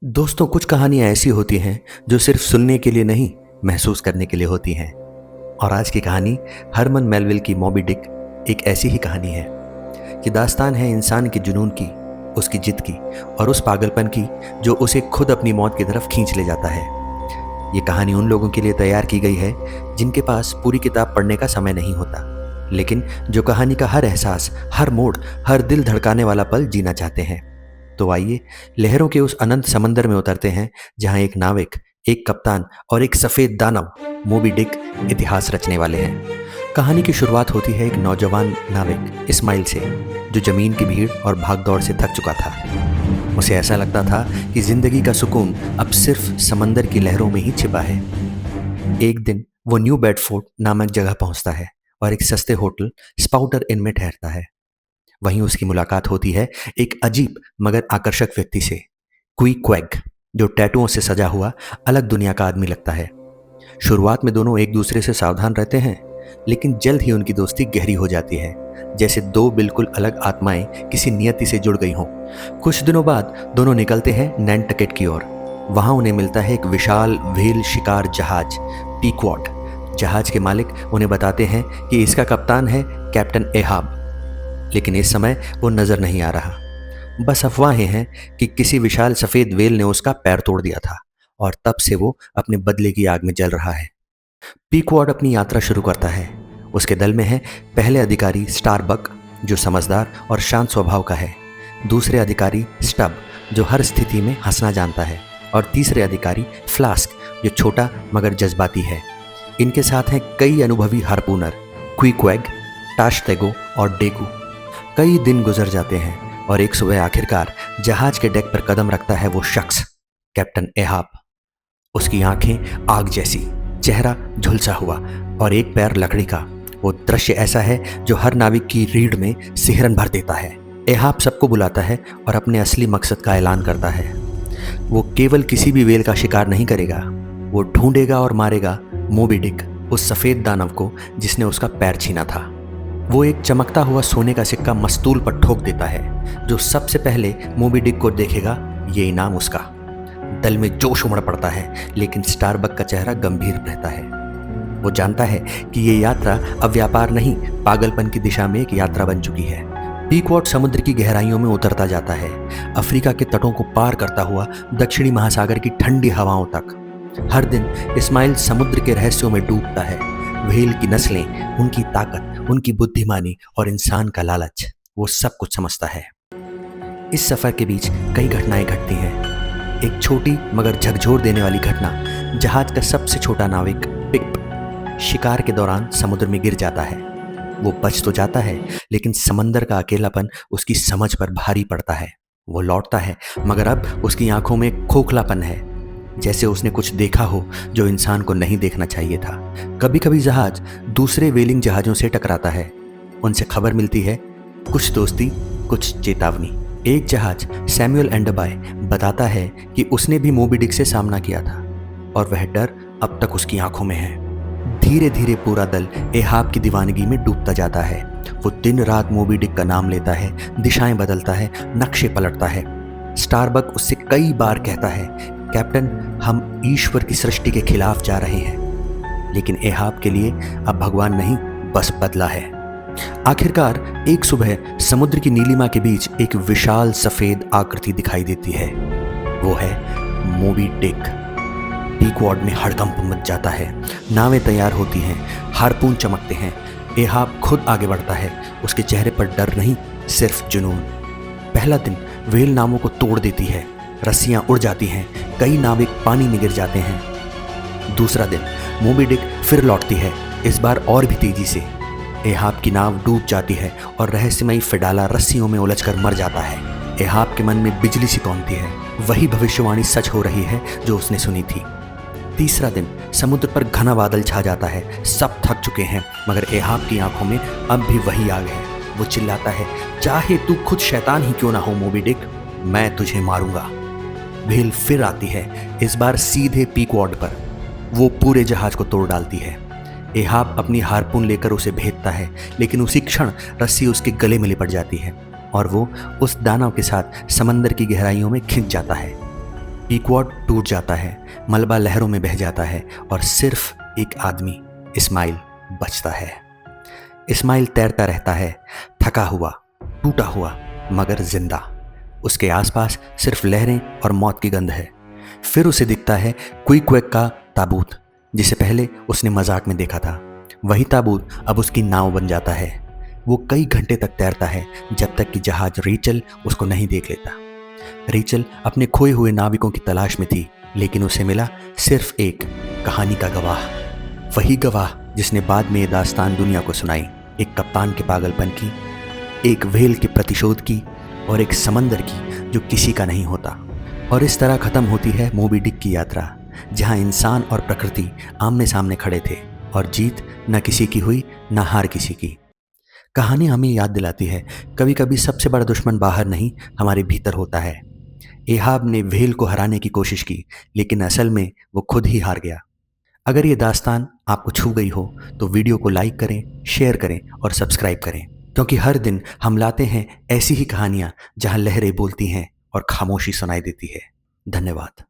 दोस्तों, कुछ कहानियाँ ऐसी होती हैं जो सिर्फ सुनने के लिए नहीं, महसूस करने के लिए होती हैं। और आज की कहानी हरमन मेलविल की मॉबी डिक एक ऐसी ही कहानी है कि दास्तान है इंसान के जुनून की, उसकी जिद की और उस पागलपन की जो उसे खुद अपनी मौत की तरफ खींच ले जाता है। ये कहानी उन लोगों के लिए तैयार की गई है जिनके पास पूरी किताब पढ़ने का समय नहीं होता, लेकिन जो कहानी का हर एहसास, हर मोड़, हर दिल धड़काने वाला पल जीना चाहते हैं। तो आइए लहरों के उस अनंत समंदर में उतरते हैं जहां एक नाविक, एक कप्तान और एक सफेद दानव मोबी डिक इतिहास रचने वाले हैं। कहानी की शुरुआत होती है एक नौजवान नाविक इस्माइल से, जो जमीन की भीड़ और भागदौड़ से थक चुका था। उसे ऐसा लगता था कि जिंदगी का सुकून अब सिर्फ समंदर की लहरों में ही छिपा है। एक दिन वो न्यू बेडफोर्ड नामक जगह पहुंचता है और एक सस्ते होटल स्पाउटर इन में ठहरता है। वहीं उसकी मुलाकात होती है एक अजीब मगर आकर्षक व्यक्ति से, क्विक, जो टैटुओं से सजा हुआ अलग दुनिया का आदमी लगता है। शुरुआत में दोनों एक दूसरे से सावधान रहते हैं, लेकिन जल्द ही उनकी दोस्ती गहरी हो जाती है, जैसे दो बिल्कुल अलग आत्माएं किसी नियति से जुड़ गई हों। कुछ दिनों बाद दोनों निकलते हैं नैंटकेट की ओर। वहां उन्हें मिलता है एक विशाल व्हेल शिकार जहाज पीक्वाड। जहाज के मालिक उन्हें बताते हैं कि इसका कप्तान है कैप्टन एहाब, लेकिन इस समय वो नजर नहीं आ रहा। बस अफवाहें हैं कि किसी विशाल सफेद वेल ने उसका पैर तोड़ दिया था और तब से वो अपने बदले की आग में जल रहा है। पीकवॉर्ड अपनी यात्रा शुरू करता है। उसके दल में है पहले अधिकारी स्टारबक, जो समझदार और शांत स्वभाव का है। दूसरे अधिकारी स्टब, जो हर स्थिति में हंसना जानता है। और तीसरे अधिकारी फ्लास्क, जो छोटा मगर जज्बाती है। इनके साथ हैं कई अनुभवी हार्पूनर, क्विक, टाशतेगो और डेकू। कई दिन गुजर जाते हैं और एक सुबह आखिरकार जहाज के डेक पर कदम रखता है वो शख्स, कैप्टन एहाब। उसकी आंखें आग जैसी, चेहरा झुलसा हुआ और एक पैर लकड़ी का। वो दृश्य ऐसा है जो हर नाविक की रीढ़ में सिहरन भर देता है। एहाब सबको बुलाता है और अपने असली मकसद का ऐलान करता है। वो केवल किसी भी वेल का शिकार नहीं करेगा, वो ढूंढेगा और मारेगा मोबी डिक, उस सफेद दानव को जिसने उसका पैर छीना था। वो एक चमकता हुआ सोने का सिक्का मस्तूल पर ठोक देता है। जो सबसे पहले मोबी डिक को देखेगा, ये इनाम उसका। दल में जोश उमड़ पड़ता है, लेकिन स्टारबक का चेहरा गंभीर रहता है। वो जानता है कि ये यात्रा अब व्यापार नहीं, पागलपन की दिशा में एक यात्रा बन चुकी है। पीकवॉर्ड समुद्र की गहराइयों में उतरता जाता है, अफ्रीका के तटों को पार करता हुआ दक्षिणी महासागर की ठंडी हवाओं तक। हर दिन इस्माइल समुद्र के रहस्यों में डूबता है। व्हेल की नस्लें, उनकी ताकत, उनकी बुद्धिमानी और इंसान का लालच, वो सब कुछ समझता है। इस सफर के बीच कई घटनाएं घटती हैं। एक छोटी मगर झकझोर देने वाली घटना, जहाज का सबसे छोटा नाविक पिप शिकार के दौरान समुद्र में गिर जाता है। वो बच तो जाता है, लेकिन समंदर का अकेलापन उसकी समझ पर भारी पड़ता है। वो लौटता है, मगर अब उसकी आंखों में खोखलापन है, जैसे उसने कुछ देखा हो जो इंसान को नहीं देखना चाहिए था। कभी कभी जहाज दूसरे वेलिंग जहाजों से टकराता है। उनसे खबर मिलती है, कुछ दोस्ती, कुछ चेतावनी। एक जहाज सैमुअल एंडरबाय बताता है कि उसने भी मोबी डिक से सामना किया था और वह डर अब तक उसकी आंखों में है। धीरे धीरे पूरा दल एहाब की दीवानगी में डूबता जाता है। वो दिन रात मोबी डिक का नाम लेता है, दिशाएं बदलता है, नक्शे पलटता है। स्टारबक उससे कई बार कहता है, कैप्टन, हम ईश्वर की सृष्टि के खिलाफ जा रहे हैं। लेकिन एहाब के लिए अब भगवान नहीं, बस बदला है। आखिरकार एक सुबह समुद्र की नीलिमा के बीच एक विशाल सफेद आकृति दिखाई देती है। वो है मोबी डिक। पीकवॉर्ड में हड़कंप मच जाता है। नावें तैयार होती हैं, हार्पून चमकते हैं। एहाब खुद आगे बढ़ता है। उसके चेहरे पर डर नहीं, सिर्फ जुनून। पहला दिन व्हेल नावों को तोड़ देती है, रस्सियां उड़ जाती हैं, कई नाविक पानी में गिर जाते हैं। दूसरा दिन मोबी डिक फिर लौटती है, इस बार और भी तेजी से। एहाब की नाव डूब जाती है और रहस्यमयी फिडाला रस्सियों में उलझकर मर जाता है। एहाब के मन में बिजली सी कौंधती है, वही भविष्यवाणी सच हो रही है जो उसने सुनी थी। तीसरा दिन समुद्र पर घना बादल छा जाता है। सब थक चुके हैं, मगर एहाब की आंखों में अब भी वही आग है। वो चिल्लाता है, चाहे तू खुद शैतान ही क्यों ना हो मोबी डिक, मैं तुझे मारूंगा। व्हेल फिर आती है, इस बार सीधे पीकवॉर्ड पर। वो पूरे जहाज को तोड़ डालती है। एहाब अपनी हार्पून लेकर उसे भेदता है, लेकिन उसी क्षण रस्सी उसके गले में लिपट जाती है और वो उस दानव के साथ समंदर की गहराइयों में खिंच जाता है। पीकवॉड टूट जाता है, मलबा लहरों में बह जाता है और सिर्फ एक आदमी इस्माइल बचता है। इस्माइल तैरता रहता है, थका हुआ, टूटा हुआ, मगर जिंदा। उसके आसपास सिर्फ लहरें और मौत की गंध है। फिर उसे दिखता है क्विक का ताबूत, जिसे पहले उसने मजाक में देखा था। वही ताबूत अब उसकी नाव बन जाता है। वो कई घंटे तक तैरता है, जब तक कि जहाज रेचल उसको नहीं देख लेता। रेचल अपने खोए हुए नाविकों की तलाश में थी, लेकिन उसे मिला सिर्फ एक कहानी का गवाह। वही गवाह जिसने बाद में ये दास्तान दुनिया को सुनाई, एक कप्तान के पागलपन की, एक व्हेल के प्रतिशोध की और एक समंदर की जो किसी का नहीं होता। और इस तरह ख़त्म होती है मोबी डिक की यात्रा, जहाँ इंसान और प्रकृति आमने सामने खड़े थे और जीत न किसी की हुई न हार किसी की। कहानी हमें याद दिलाती है, कभी कभी सबसे बड़ा दुश्मन बाहर नहीं, हमारे भीतर होता है। एहाब ने व्हेल को हराने की कोशिश की, लेकिन असल में वो खुद ही हार गया। अगर ये दास्तान आपको छू गई हो तो वीडियो को लाइक करें, शेयर करें और सब्सक्राइब करें, क्योंकि हर दिन हम लाते हैं ऐसी ही कहानियाँ जहाँ लहरें बोलती हैं और खामोशी सुनाई देती है। धन्यवाद।